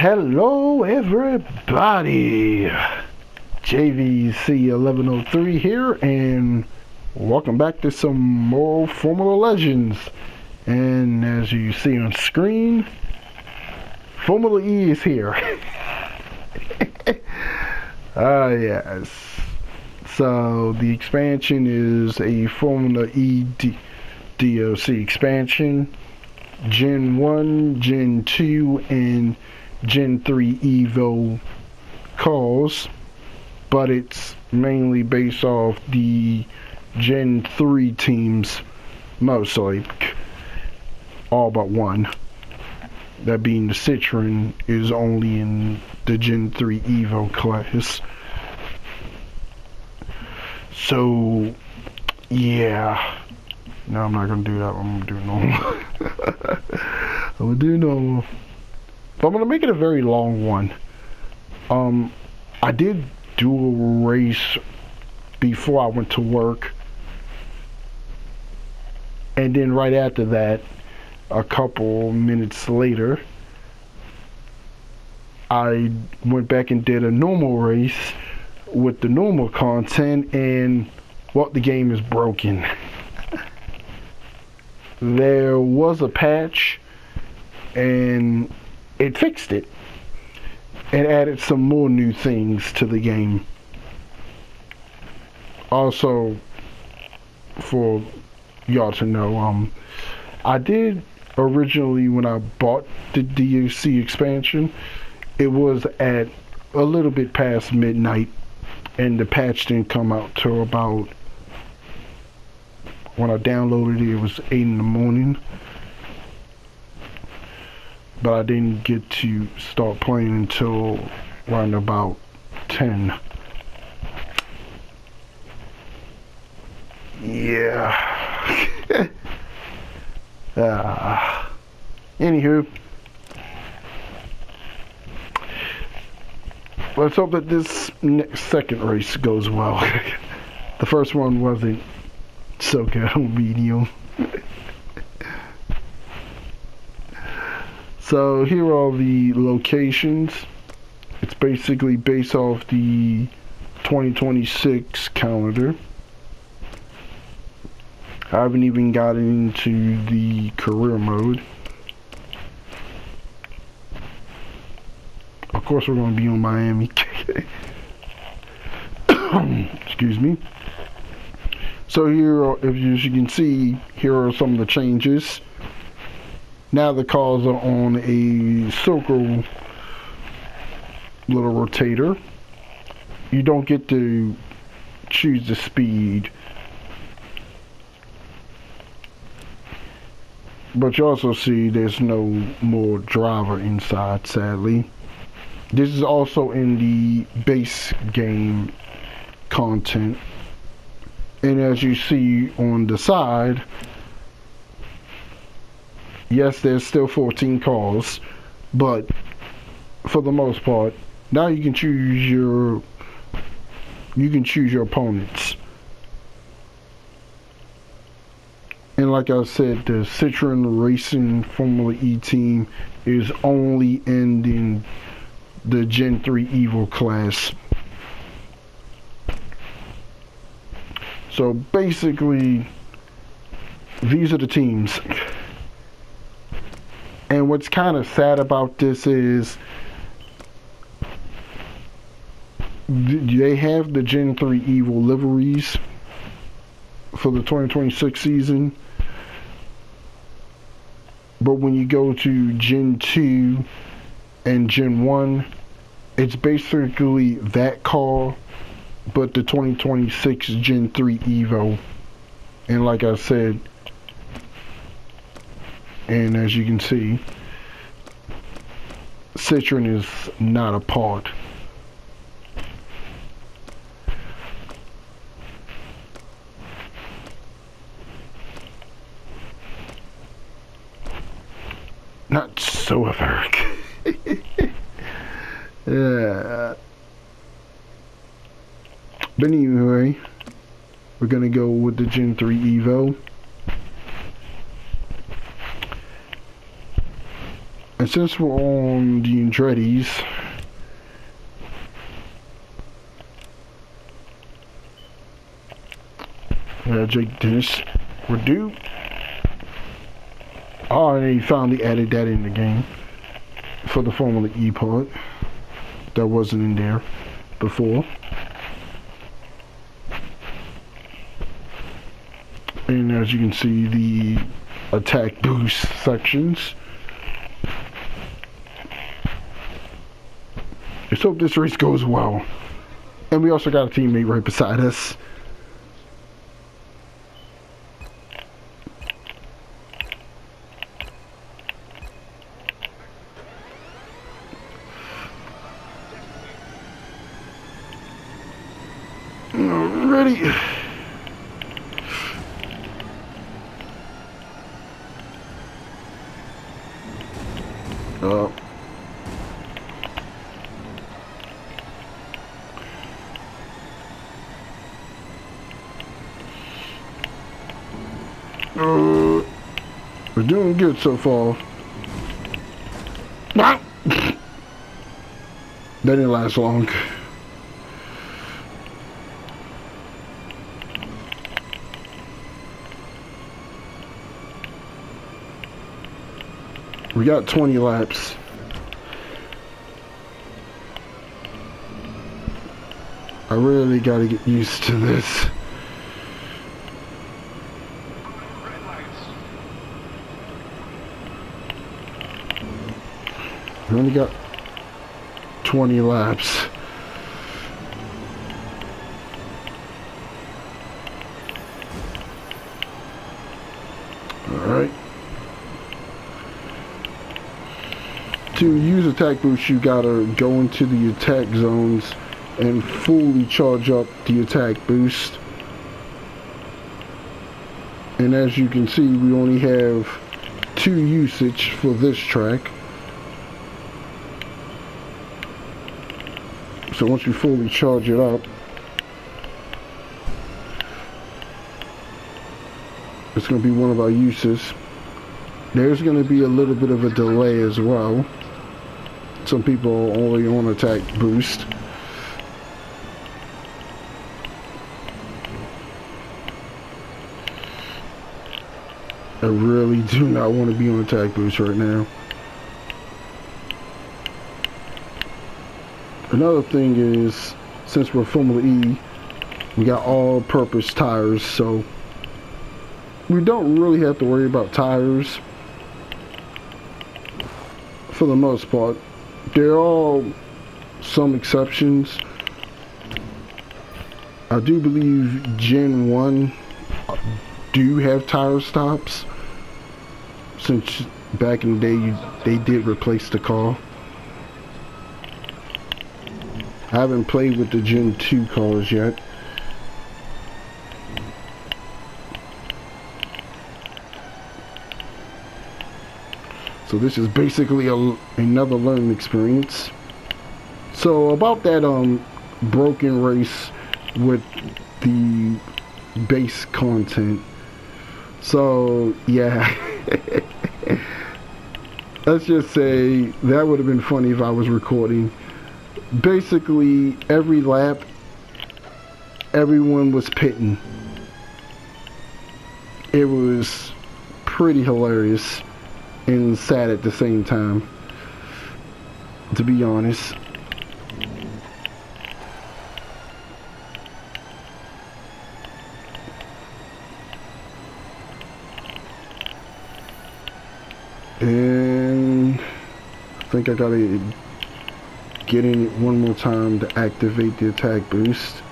Hello everybody, JVC 1103 here, and welcome back to some more Formula Legends. And as you see on screen, Formula E is here. Yes. So the expansion is a Formula E DLC expansion, Gen 1, Gen 2, and Gen 3 Evo calls, but it's mainly based off the Gen 3 teams, mostly, all but one. That being the Citroen is only in the Gen 3 Evo class. So, yeah. No, I'm not gonna do that. I'm gonna do normal. I'm gonna do normal. But I'm gonna make it a very long one. I did do a race before I went to work, and then right after that, a couple minutes later, I went back and did a normal race with the normal content, and well, the game is broken. There was a patch, and it fixed it. It added some more new things to the game. Also, for y'all to know, I did originally, when I bought the DLC expansion, it was at a little bit past midnight, and the patch didn't come out till about, when I downloaded it, it was 8 in the morning. But I didn't get to start playing until around about 10. Yeah. Anywho, let's hope that this second race goes well. The first one wasn't so good on medium. So here are the locations. It's basically based off the 2026 calendar. I haven't even gotten into the career mode. Of course we're going to be on Miami. Excuse me. So here, as you can see, here are some of the changes. Now the cars are on a circle little rotator. You don't get to choose the speed, but you also see there's no more driver inside, sadly. This is also in the base game content. And as you see on the side, yes, there's still 14 cars, but for the most part, now you can choose your opponents. And like I said, the Citroen Racing Formula E team is only in the Gen 3 Evo class. So basically, these are the teams. And what's kind of sad about this is they have the Gen 3 Evo liveries for the 2026 season. But when you go to Gen 2 and Gen 1, it's basically that car, but the 2026 Gen 3 Evo. And like I said, and as you can see, Citroen is not a part. Not so American. But anyway, we're gonna go with the Gen 3 Evo. And since we're on the Andretti's, Jake Dennis, we're due. Oh, and they finally added that in the game for the Formula E part. That wasn't in there before. And as you can see, the attack boost sections. Let's hope this race goes well. And we also got a teammate right beside us. Ready. We're doing good so far. That didn't last long. We got 20 laps. I really gotta get used to this. We only got 20 laps. Alright. To use attack boost, you gotta go into the attack zones and fully charge up the attack boost. And as you can see, we only have 2 usage for this track. So once you fully charge it up, it's going to be one of our uses. There's going to be a little bit of a delay as well. Some people are only on attack boost. I really do not want to be on attack boost right now. Another thing is, since we're Formula E, we got all-purpose tires, so we don't really have to worry about tires for the most part. There are some exceptions. I do believe Gen 1 do have tire stops, since back in the day they did replace the car. I haven't played with the Gen 2 cars yet. So this is basically another learning experience. So about that broken race with the base content. So yeah. Let's just say that would have been funny if I was recording. Basically, every lap, everyone was pitting. It was pretty hilarious and sad at the same time, to be honest. And I think I gotta get in it one more time to activate the attack boost.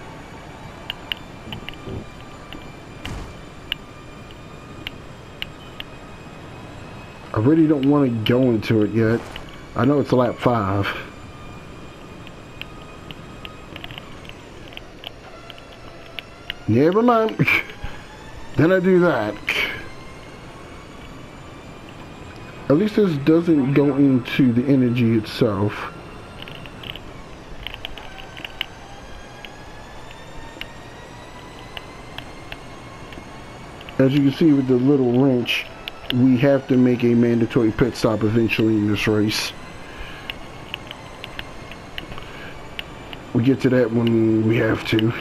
I really don't want to go into it yet. I know it's lap 5. Never mind. Then I do that. At least this doesn't go into the energy itself. As you can see with the little wrench, we have to make a mandatory pit stop eventually in this race. We'll get to that when we have to.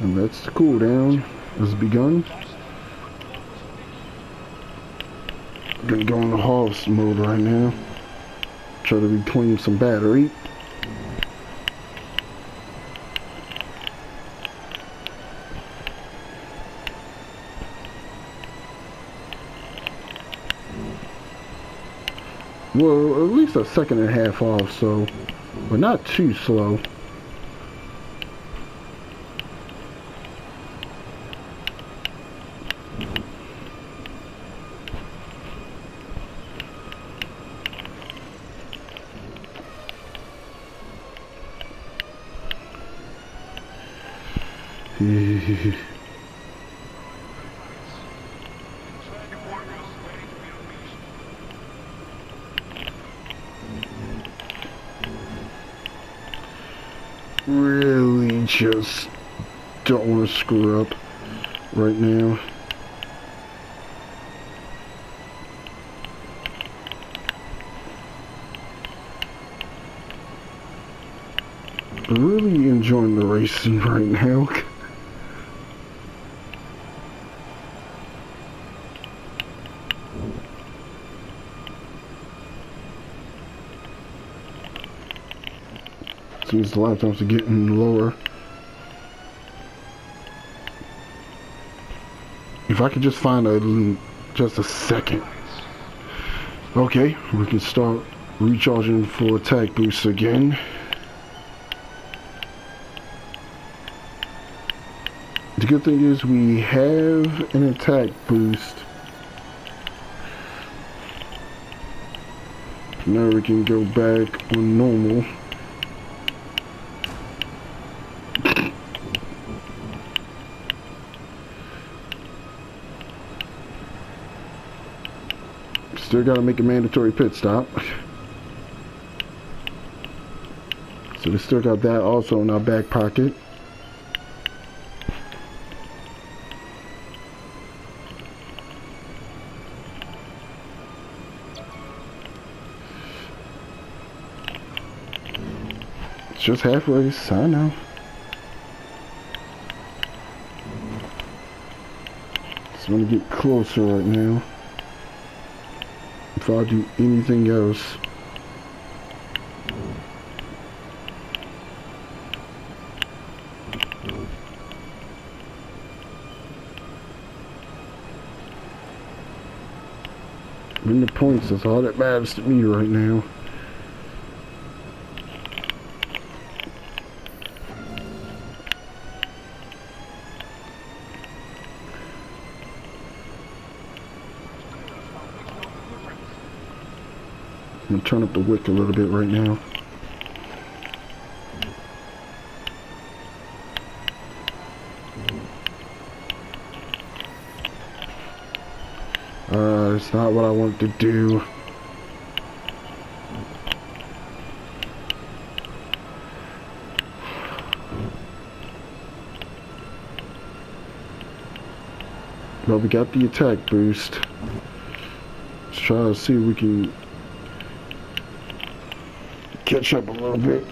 And that's the cooldown has begun. Gonna go in the harvest mode right now. Try to reclaim some battery. Well, at least a second and a half off, so we're not too slow. Really just don't want to screw up right now. Really enjoying the racing right now. Seems the lap times are getting lower. If I could just find just a second. Okay, we can start recharging for attack boosts again. The good thing is we have an attack boost. Now we can go back on normal. Still gotta make a mandatory pit stop. So we still got that also in our back pocket. It's just halfway, I know. Just wanna get closer right now. If I do anything else. Win the points, that's all that matters to me right now. I'm gonna turn up the wick a little bit right now. It's not what I wanted to do. Well, we got the attack boost. Let's try to see if we can catch up a little bit.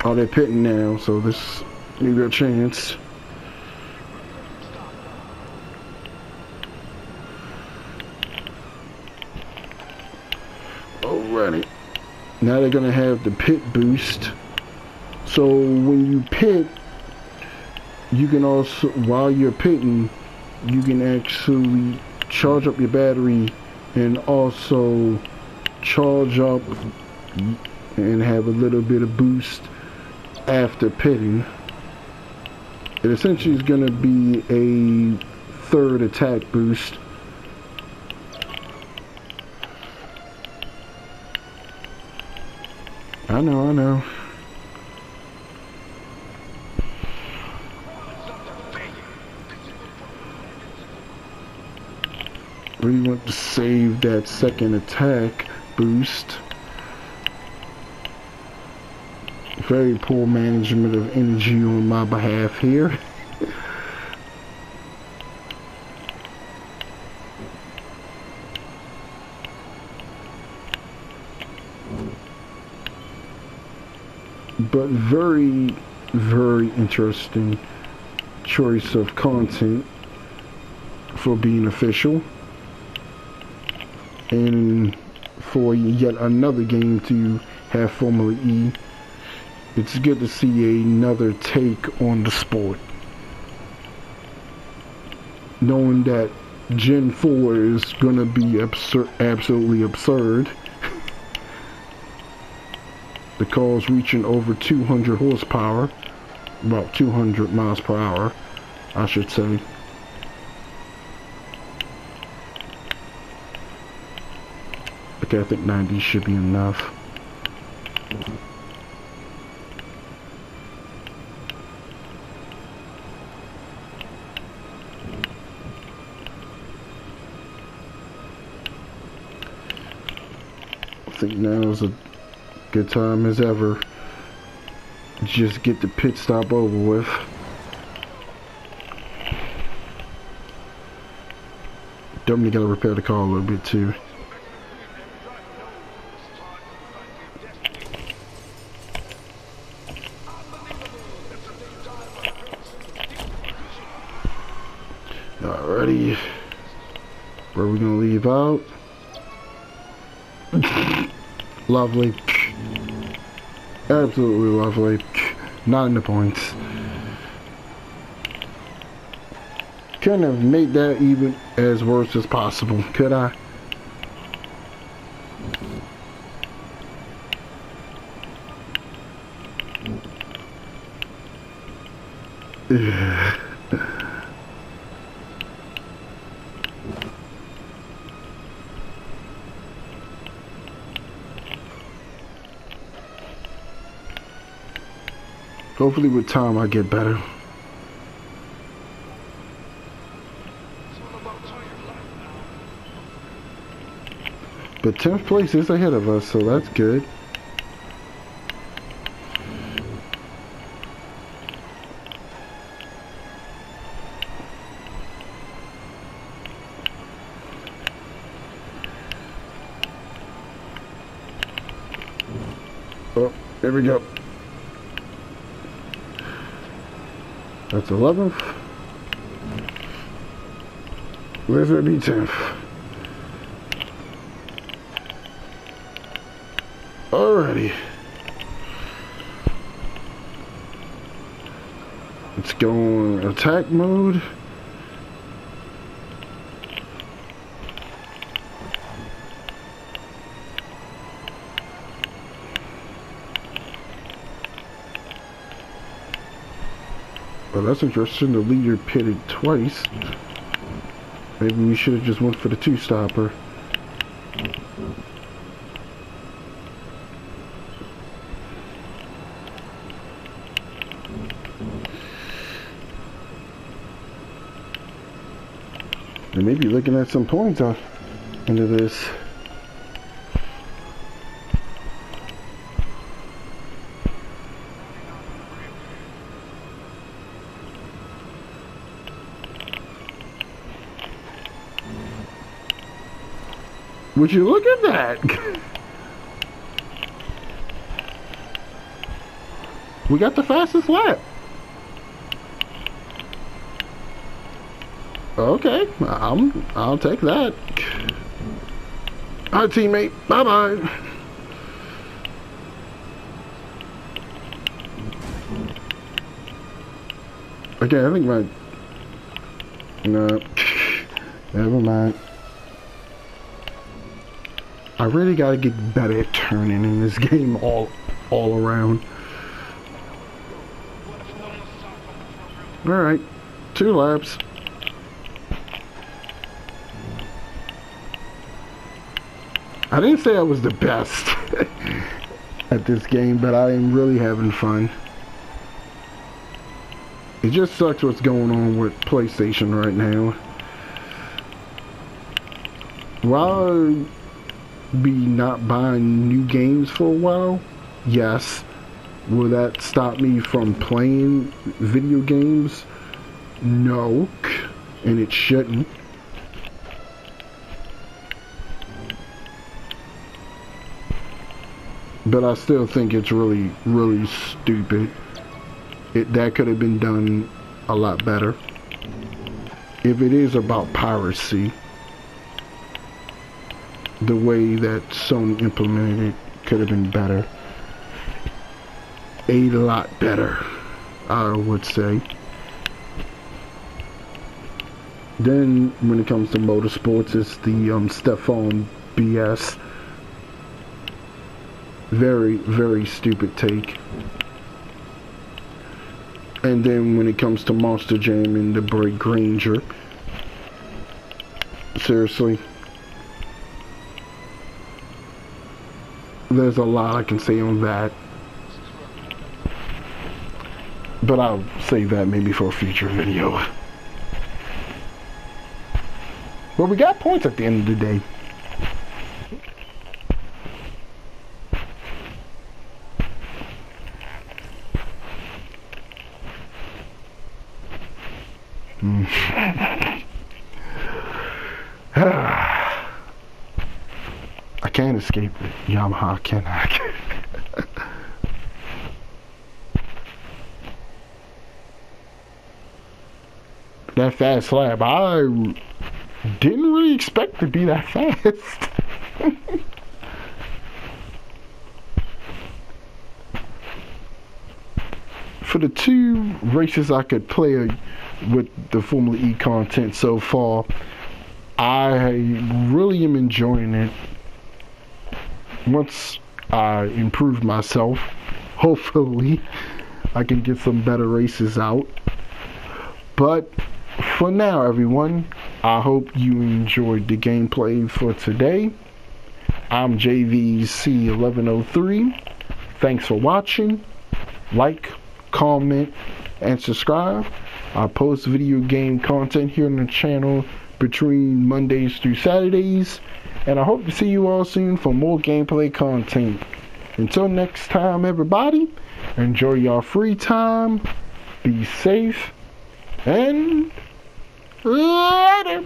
Oh, they're pitting now, so this may be a chance. Alrighty. Now they're gonna have the pit boost. So when you pit, you can also, while you're pitting, you can actually charge up your battery and also charge up and have a little bit of boost after pitting. It essentially is going to be a third attack boost. I know. Really want to save that second attack boost. Very poor management of energy on my behalf here. But very, very interesting choice of content for being official. And for yet another game to have Formula E. It's good to see another take on the sport. Knowing that Gen 4 is going to be absolutely absurd. The cars reaching over 200 horsepower. About 200 miles per hour, I should say. Okay, I think 90 should be enough. I think now is a good time as ever. Just get the pit stop over with. Definitely gotta repair the car a little bit too. Alrighty. Where are we gonna leave out? Lovely. Absolutely lovely. Not in the points. Couldn't have made that even as worse as possible, could I? Hopefully with time I get better. But 10th place is ahead of us, so that's good. Oh, there we go. That's 11th. Where's it be 10th? Alrighty. Let's go on attack mode. Well, that's interesting. The leader pitted twice. Maybe we should have just went for the two-stopper. And maybe looking at some points off into this. Would you look at that? We got the fastest lap. Okay, I'll take that. All right, teammate. Bye bye. Okay, I think no, never mind. I really gotta get better at turning in this game all around. Alright, 2 laps. I didn't say I was the best at this game, but I am really having fun. It just sucks what's going on with PlayStation right now. Will I be not buying new games for a while? Yes. Will that stop me from playing video games? No. And it shouldn't. But I still think it's really, really stupid. That could have been done a lot better. If it is about piracy, the way that Sony implemented it could have been better. A lot better, I would say. Then, when it comes to motorsports, it's the Stefan BS. Very, very stupid take. And then when it comes to Monster Jam and the Break Granger, seriously, there's a lot I can say on that, but I'll save that maybe for a future video. But we got points at the end of the day. I can't escape it. Yamaha, can I? That fast slab, I didn't really expect to be that fast. For the 2 races I could play with the Formula E content so far, I really am enjoying it. Once I improve myself, hopefully I can get some better races out. But for now, everyone, I hope you enjoyed the gameplay for today. I'm JVC1103. Thanks for watching. Like, comment, and subscribe. I post video game content here on the channel between Mondays through Saturdays, and I hope to see you all soon for more gameplay content. Until next time, everybody, enjoy your free time, be safe, and later.